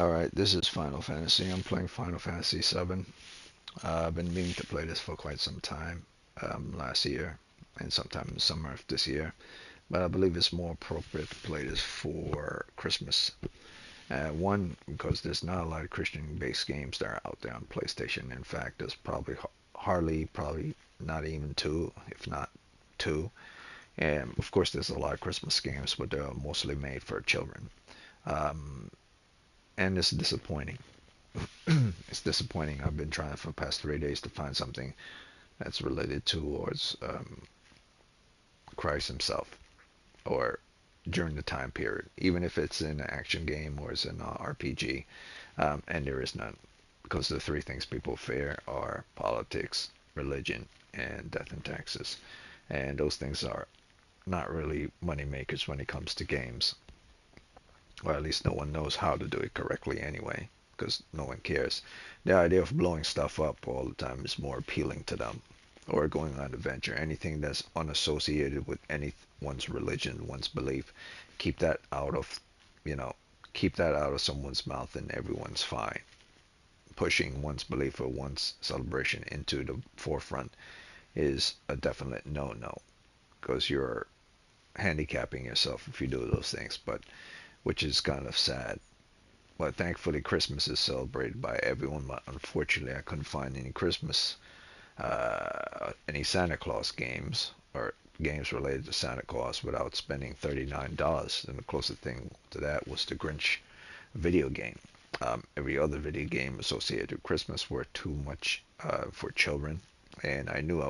Alright, this is Final Fantasy. I'm playing Final Fantasy VII. I've been meaning to play this for quite some time, last year and sometime in the summer of this year. But I believe it's more appropriate to play this for Christmas. One, because there's not a lot of Christian-based games that are out there on PlayStation. In fact, there's probably probably not even two, if not two. And of course, there's a lot of Christmas games, but they're mostly made for children. Um, and it's disappointing. It's disappointing. I've been trying for the past 3 days to find something that's related towards Christ himself or during the time period, even if it's in an action game or it's an RPG, and there is none, because the three things people fear are politics, religion, and death and taxes, and those things are not really money makers when it comes to games, or at least no one knows how to do it correctly anyway, because no one cares. The idea of blowing stuff up all the time is more appealing to them, or going on adventure. Anything that's unassociated with anyone's religion, one's belief, keep that out of, you know, keep that out of someone's mouth, and everyone's fine. Pushing one's belief or one's celebration into the forefront is a definite no-no, because you're handicapping yourself if you do those things. But which is kind of sad. But thankfully, Christmas is celebrated by everyone. But unfortunately, I couldn't find any any Santa Claus games or games related to Santa Claus without spending $39. And the closest thing to that was the Grinch video game. Every other video game associated with Christmas were too much for children, and I knew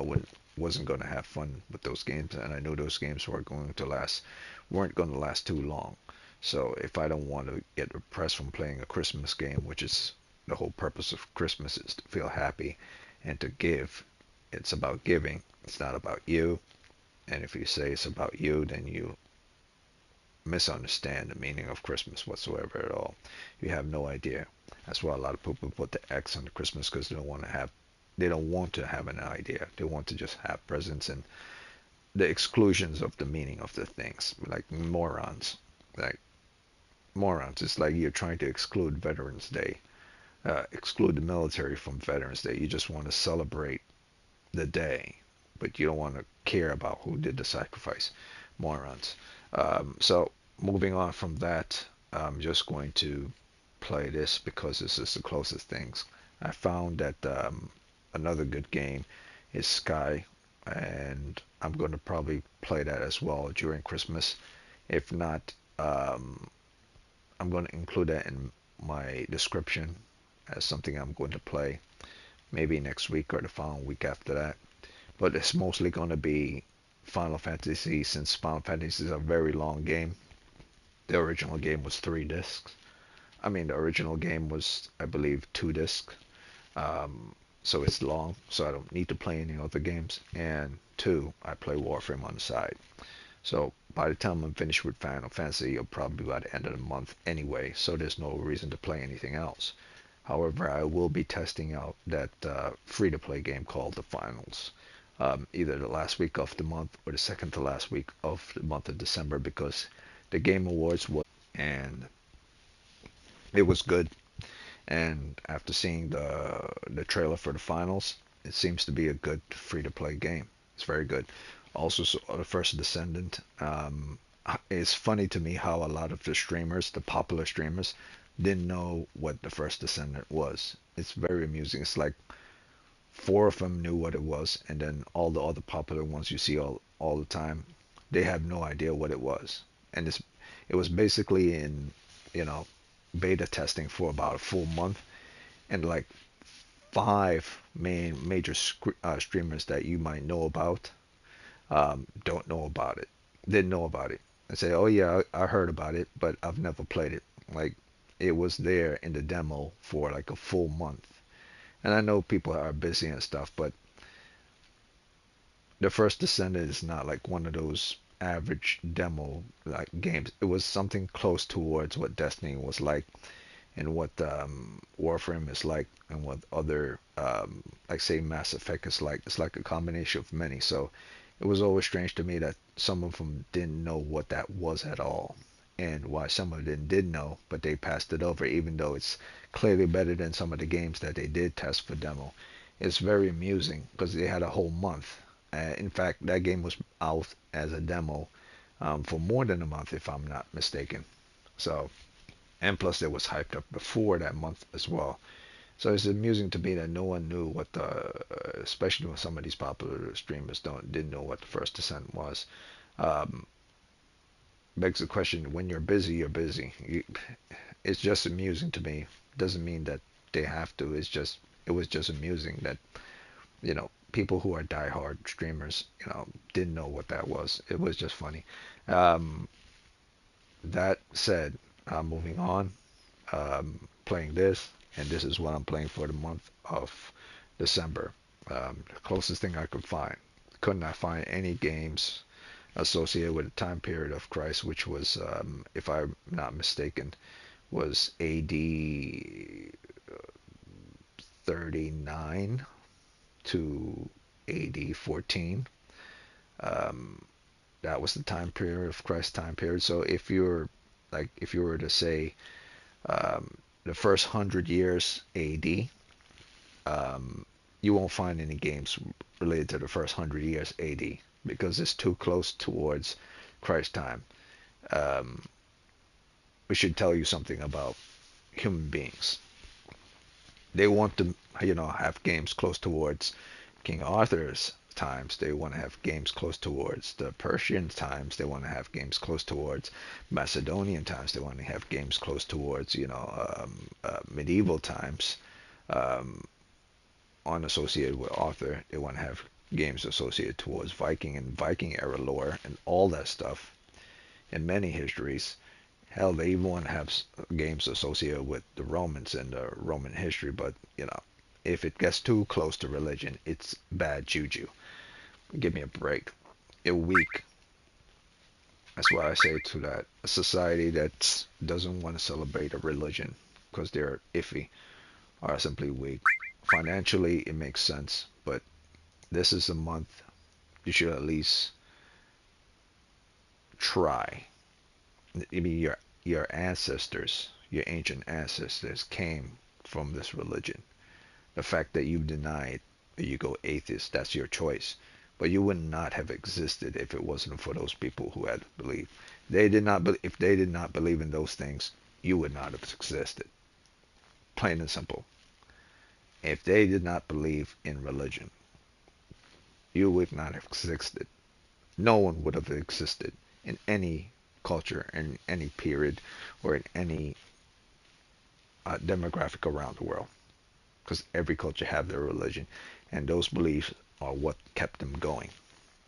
wasn't going to have fun with those games, and I knew those games weren't going to last too long. So if I don't want to get depressed from playing a Christmas game, which is the whole purpose of Christmas is to feel happy and to give. It's about giving. It's not about you. And if you say it's about you, then you misunderstand the meaning of Christmas whatsoever at all. You have no idea. That's why a lot of people put the X on the Christmas, because they don't want to have an idea. They want to just have presents and the exclusions of the meaning of the things, like morons. Like morons. It's like you're trying to exclude Veterans Day, exclude the military from Veterans Day. You just want to celebrate the day, but you don't want to care about who did the sacrifice. Morons. So moving on from that, I'm just going to play this because this is the closest things. I found that another good game is Sky, and I'm going to probably play that as well during Christmas. If not, I'm going to include that in my description as something I'm going to play maybe next week or the following week after that. But it's mostly going to be Final Fantasy, since Final Fantasy is a very long game. The original game was 3 discs. I mean, the original game was, I believe, 2 discs. So it's long, so I don't need to play any other games. And two, I play Warframe on the side. So by the time I'm finished with Final Fantasy, it'll probably be by the end of the month anyway, so there's no reason to play anything else. However, I will be testing out that free-to-play game called The Finals, either the last week of the month or the second to last week of the month of December, because the Game Awards was, and it was good. And after seeing the trailer for the finals, it seems to be a good free-to-play game. It's very good. Also, so the first Descendant. It's funny to me how a lot of the streamers, the popular streamers, didn't know what the first Descendant was. It's very amusing. It's like four of them knew what it was, and then all the other popular ones you see all the time, they have no idea what it was. And it was basically in, you know, beta testing for about a full month, and like five major streamers that you might know about don't know about it, didn't know about it, and say, "Oh yeah, I heard about it, but I've never played it." Like it was there in the demo for like a full month. And I know people are busy and stuff, but the first Descendant is not like one of those average demo like games. It was something close towards what Destiny was like, and what Warframe is like, and what other like say Mass Effect is like. It's like a combination of many. So it was always strange to me that some of them didn't know what that was at all. and why some of them did know, but they passed it over, even though it's clearly better than some of the games that they did test for demo. It's very amusing because they had a whole month. In fact, that game was out as a demo for more than a month, if I'm not mistaken. So, and plus it was hyped up before that month as well. So it's amusing to me that no one knew what the, especially when some of these popular streamers didn't know what the First Descent was. Um, Begs the question: when you're busy, you're busy. It's just amusing to me. Doesn't mean that they have to. It was just amusing that people who are diehard streamers didn't know what that was. It was just funny. Um, that said, moving on. Playing this, and this is what I'm playing for the month of December. The closest thing I could find. Could not find any games associated with the time period of Christ, which was, if I'm not mistaken, was AD 39 to AD 14. Um, that was the time period of Christ time period. So if you were to say um, the first 100 years AD, you won't find any games related to the first 100 years AD because it's too close towards Christ time. Um, we should tell you something about human beings. They want to, have games close towards King Arthur's times. They want to have games close towards the Persian times. They want to have games close towards Macedonian times. They want to have games close towards, medieval times. Um, unassociated with Arthur. They want to have games associated towards Viking and Viking era lore and all that stuff in many histories. Hell, they even want to have games associated with the Romans and the Roman history, but if it gets too close to religion, it's bad juju. Give me a break. A week. That's why I say to that. A society that doesn't want to celebrate a religion because they're iffy are simply weak. Financially, it makes sense, but this is a month you should at least try. I mean, your ancestors, your ancient ancestors, came from this religion. The fact that you denied, you go atheist, that's your choice. But you would not have existed if it wasn't for those people who had believed. They did not. If they did not believe in those things, you would not have existed. Plain and simple. If they did not believe in religion, you would not have existed. No one would have existed in any culture, in any period, or in any demographic around the world. Because every culture have their religion, and those beliefs are what kept them going.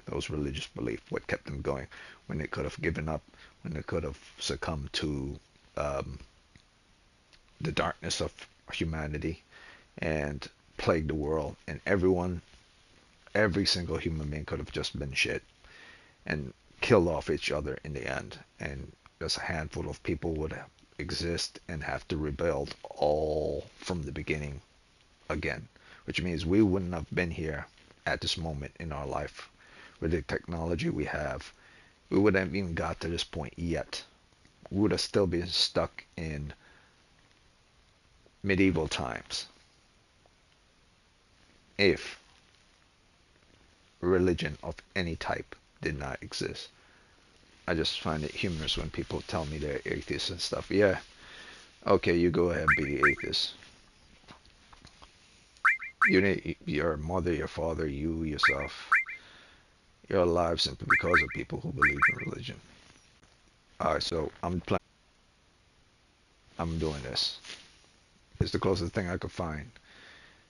Those religious beliefs, what kept them going when they could have given up, when they could have succumbed to the darkness of humanity and plagued the world, and every single human being could have just been shit and killed off each other in the end, and just a handful of people would exist and have to rebuild all from the beginning again, which means we wouldn't have been here at this moment in our life with the technology we have. We wouldn't have even got to this point yet. We would have still been stuck in medieval times if religion of any type did not exist. I just find it humorous when people tell me they're atheists and stuff. Yeah, okay, you go ahead and be the atheist. Your mother, your father, you yourself, you're alive simply because of people who believe in religion. Alright, so I'm doing this. It's the closest thing I could find.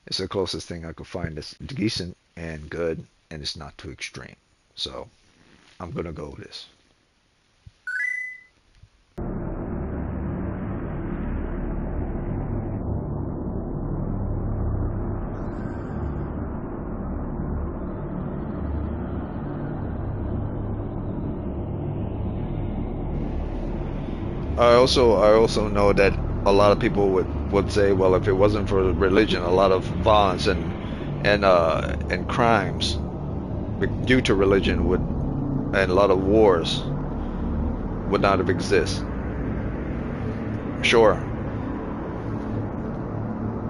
It's the closest thing I could find that's decent and good, and it's not too extreme. So I'm gonna go with this. I also know that a lot of people would say, well, if it wasn't for religion, a lot of violence and crimes due to religion would, and a lot of wars would not have exist. Sure.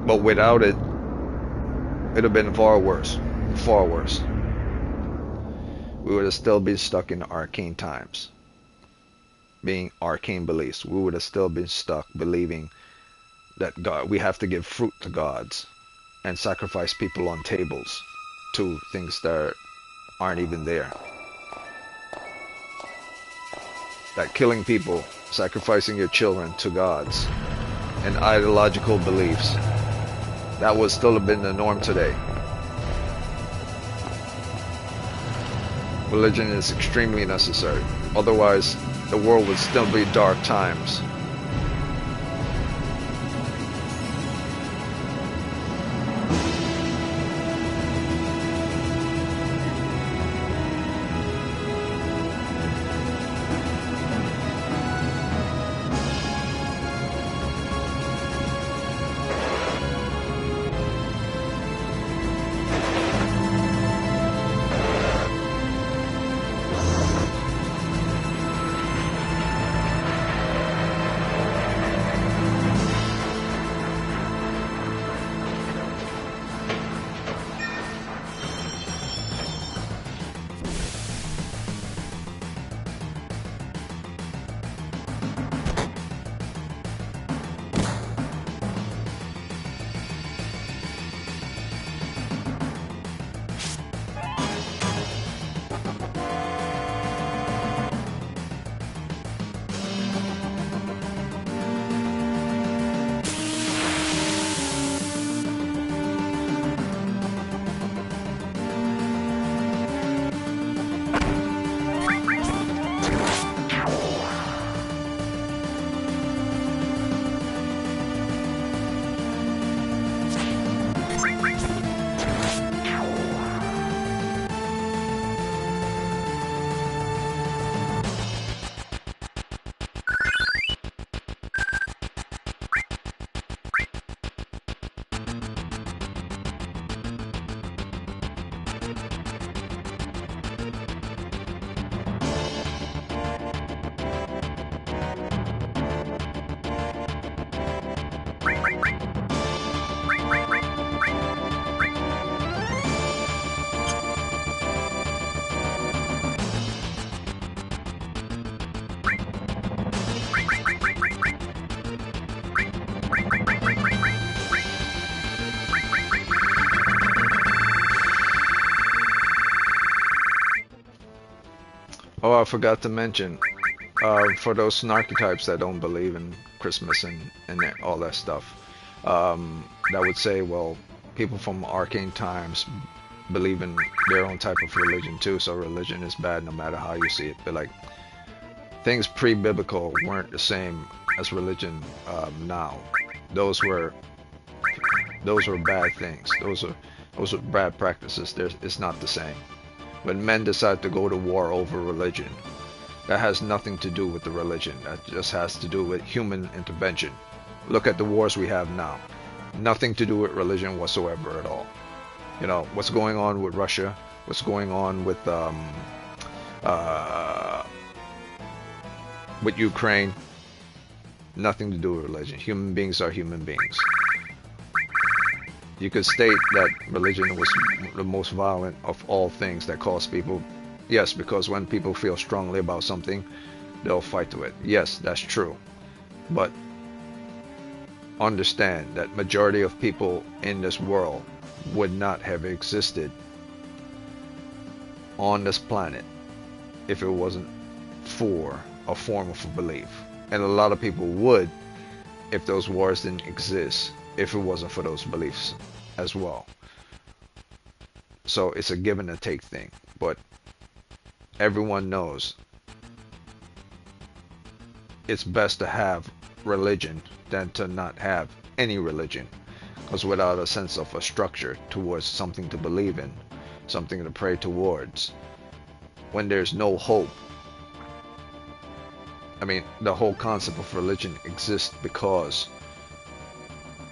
But without it, it'd have been far worse. Far worse. We would have still been stuck in arcane times. Being arcane beliefs. We would have still been stuck believing that God, we have to give fruit to gods and sacrifice people on tables to things that aren't even there. That killing people, sacrificing your children to gods and ideological beliefs, that would still have been the norm today. Religion is extremely necessary. Otherwise, the world would still be dark times. Oh, I forgot to mention, for those snarky types that don't believe in Christmas and all that stuff, that would say, well, people from arcane times believe in their own type of religion too, so religion is bad no matter how you see it. But like, things pre-biblical weren't the same as religion now. Those were bad things. Those are bad practices. It's not the same. When men decide to go to war over religion, that has nothing to do with the religion. That just has to do with human intervention. Look at the wars we have now. Nothing to do with religion whatsoever at all. You know, what's going on with Russia, what's going on with Ukraine, nothing to do with religion. Human beings are human beings. You could state that religion was the most violent of all things that caused people. Yes, because when people feel strongly about something, they'll fight to it. Yes, that's true. But understand that majority of people in this world would not have existed on this planet if it wasn't for a form of a belief. And a lot of people would if those wars didn't exist, if it wasn't for those beliefs as well. So it's a give and a take thing, but everyone knows it's best to have religion than to not have any religion, because without a sense of a structure towards something to believe in, something to pray towards, when there's no hope, I mean, the whole concept of religion exists because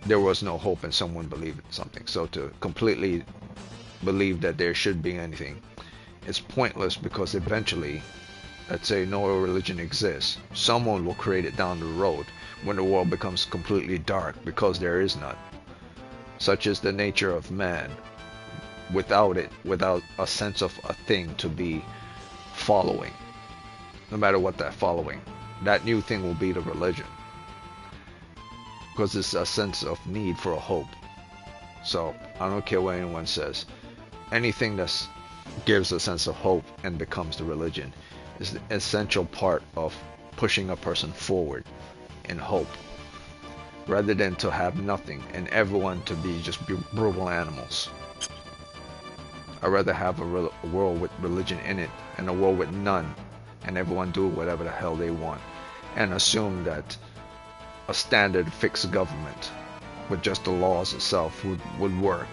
there was no hope and someone believed in something. So to completely believe that there should be anything, it's pointless, because eventually, let's say no religion exists, someone will create it down the road when the world becomes completely dark because there is none. Such is the nature of man. Without it, without a sense of a thing to be following, no matter what that following, that new thing will be the religion. Because it's a sense of need for a hope. So I don't care what anyone says. Anything that gives a sense of hope and becomes the religion is the essential part of pushing a person forward in hope, rather than to have nothing and everyone to be just brutal animals. I'd rather have a world with religion in it and a world with none, and everyone do whatever the hell they want, and assume that a standard fixed government with just the laws itself would work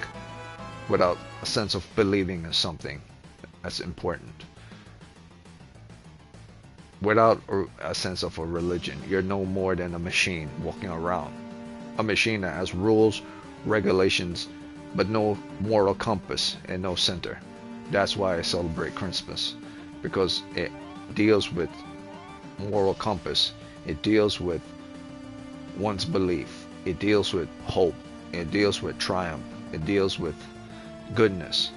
without a sense of believing in something that's important. Without a sense of a religion, you're no more than a machine walking around. A machine that has rules, regulations, but no moral compass and no center. That's why I celebrate Christmas, because it deals with moral compass. It deals with one's belief. It deals with hope. It deals with triumph. It deals with goodness.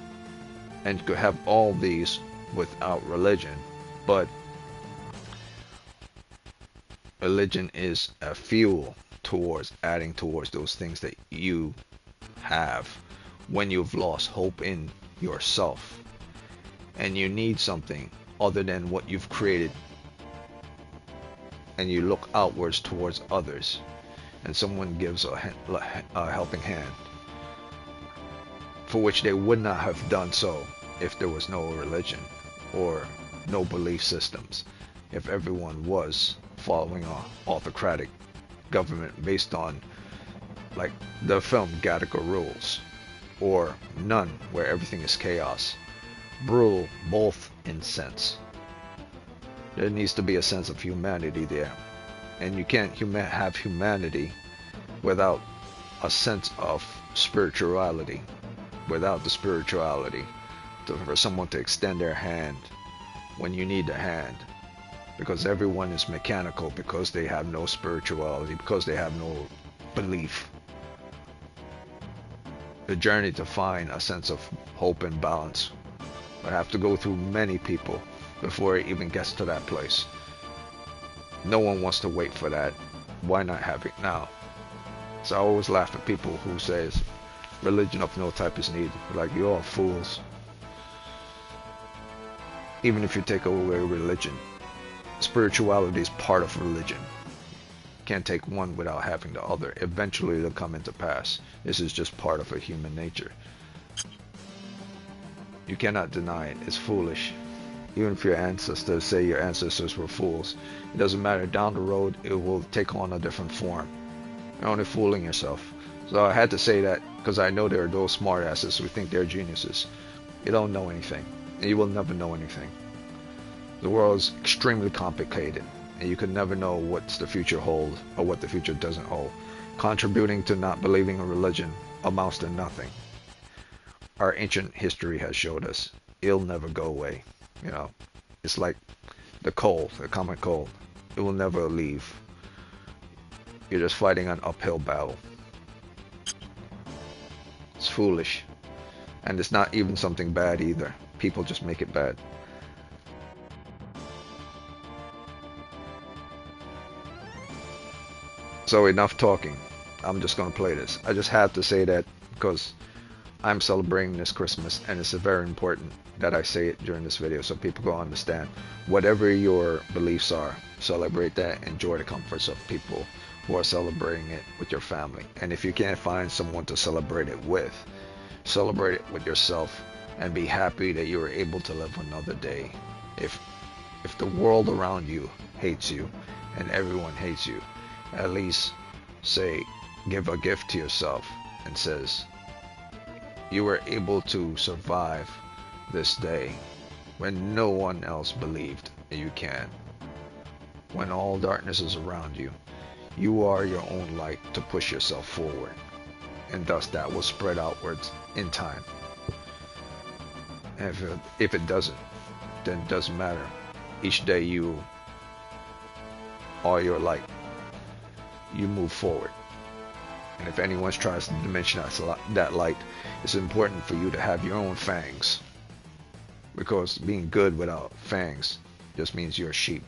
And you could have all these without religion, but religion is a fuel towards adding towards those things that you have when you've lost hope in yourself and you need something other than what you've created, and you look outwards towards others and someone gives a helping hand, for which they would not have done so if there was no religion or no belief systems, if everyone was following an autocratic government based on, like the film Gattaca Rules, or none, where everything is chaos. Brutal both in sense. There needs to be a sense of humanity there, and you can't have humanity without a sense of spirituality, without the spirituality for someone to extend their hand when you need a hand, because everyone is mechanical, because they have no spirituality, because they have no belief. The journey to find a sense of hope and balance would have to go through many people before it even gets to that place. No one wants to wait for that. Why not have it now? So I always laugh at people who says religion of no type is needed. Like, you're all fools. Even if you take away religion, spirituality is part of religion. Can't take one without having the other. Eventually it'll come into pass. This is just part of a human nature. You cannot deny it. It's foolish. Even if your ancestors say your ancestors were fools, it doesn't matter. Down the road it will take on a different form. You're only fooling yourself. So I had to say that because I know there are those smartasses who think they're geniuses. You don't know anything, and you will never know anything. The world is extremely complicated, and you can never know what's the future holds or what the future doesn't hold. Contributing to not believing in religion amounts to nothing. Our ancient history has showed us it'll never go away. You know, it's like the cold, the common cold. It will never leave. You're just fighting an uphill battle. It's foolish. And it's not even something bad either. People just make it bad. So enough talking. I'm just going to play this. I just have to say that because I'm celebrating this Christmas, and it's very important that I say it during this video so people can understand. Whatever your beliefs are, celebrate that. Enjoy the comforts of people who are celebrating it with your family. And if you can't find someone to celebrate it with, celebrate it with yourself and be happy that you were able to live another day. If the world around you hates you and everyone hates you, at least say, give a gift to yourself and says, you were able to survive this day when no one else believed you can. When all darkness is around you, you are your own light to push yourself forward, and thus that will spread outwards in time. And if it doesn't, then it doesn't matter. Each day you are your light. you move forward. And if anyone tries to dimensionize that light, it's important for you to have your own fangs. Because being good without fangs just means you're a sheep.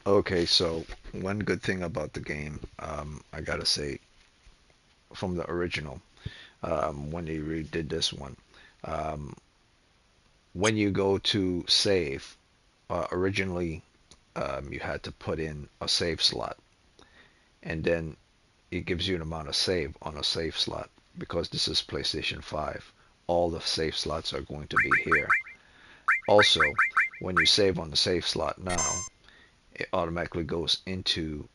Okay, so one good thing about the game, I gotta say, from the original, when they redid this one, um, when you go to save, originally you had to put in a save slot, and then it gives you an amount of save on a save slot. Because this is PlayStation 5, all the save slots are going to be here. Also, when you save on the save slot now, it automatically goes into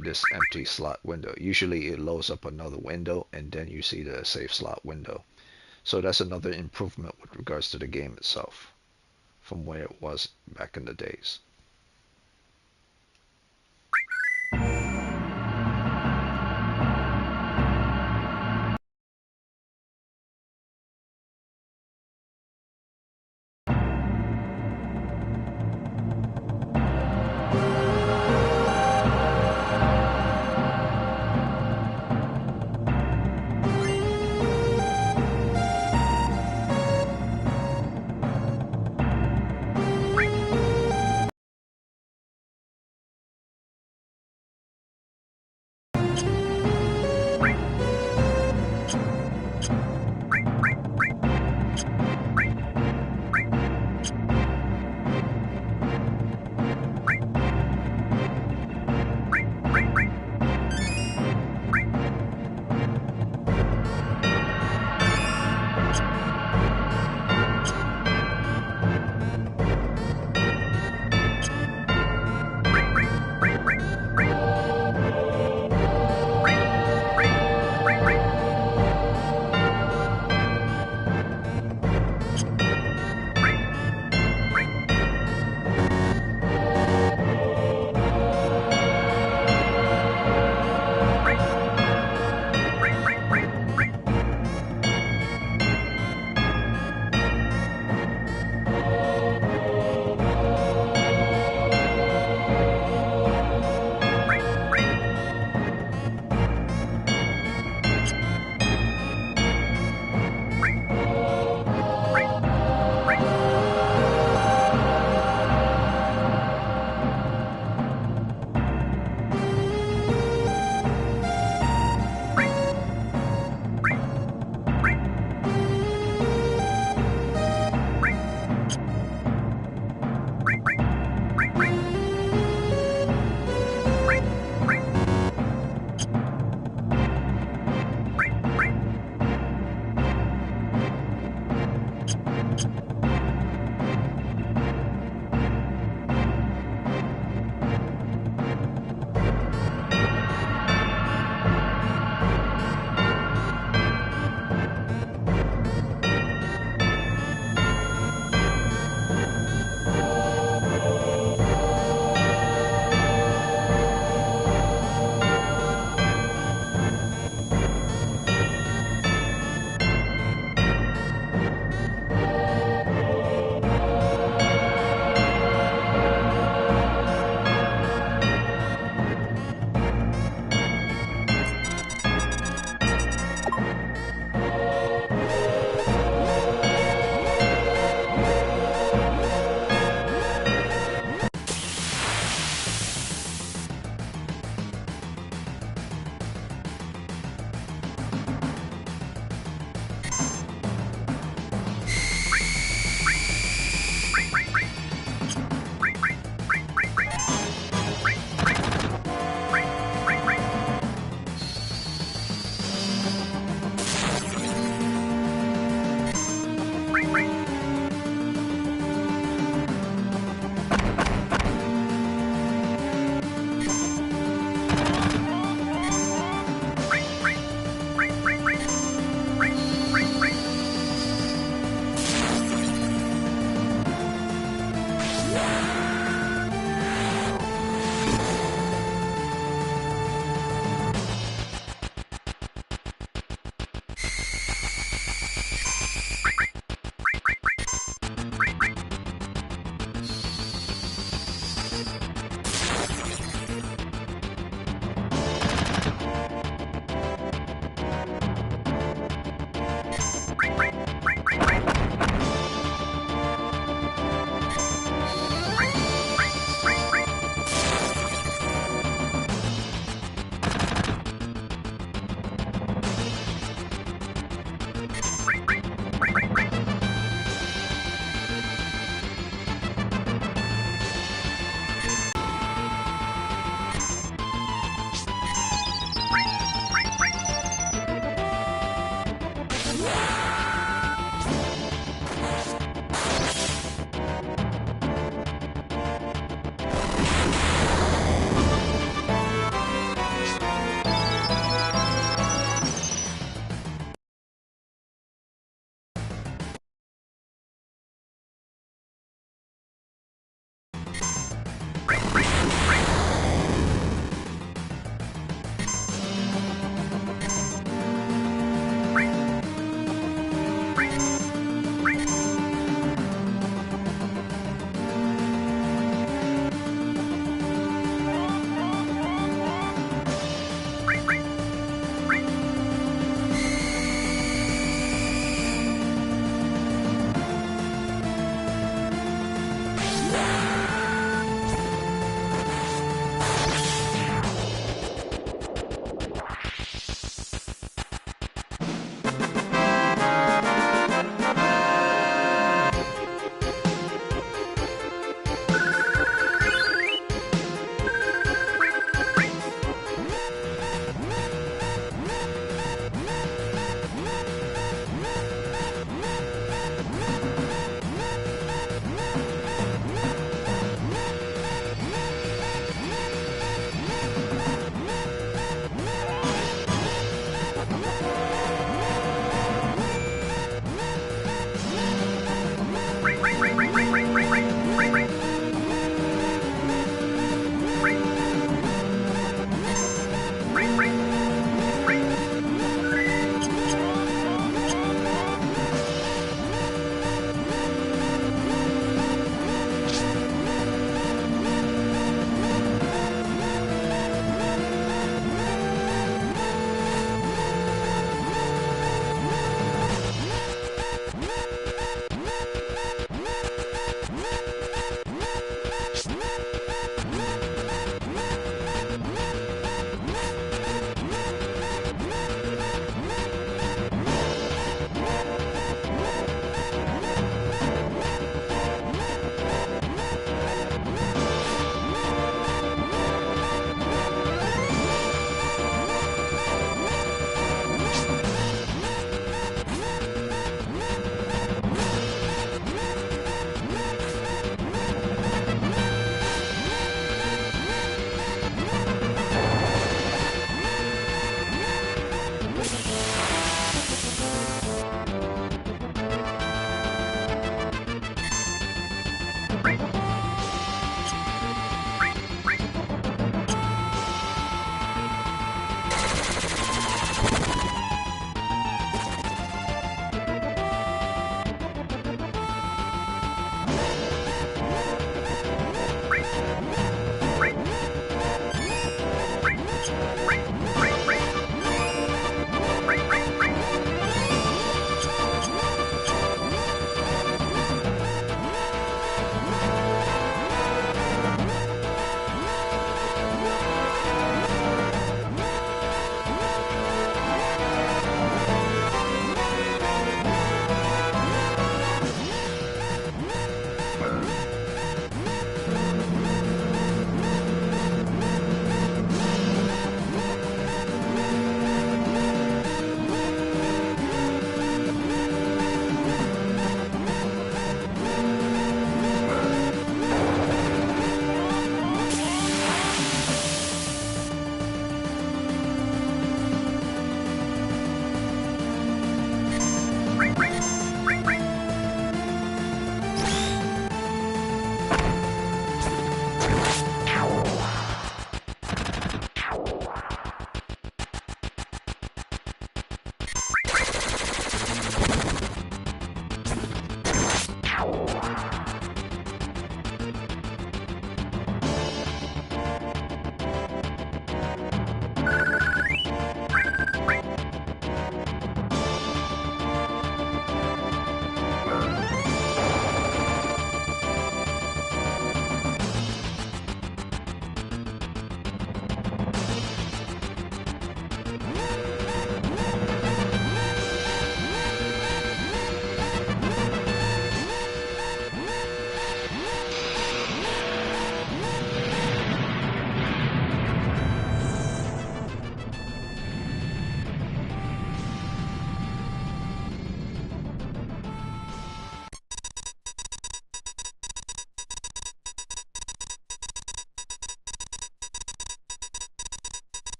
this empty slot window. Usually it loads up another window and then you see the save slot window. So that's another improvement with regards to the game itself from where it was back in the days.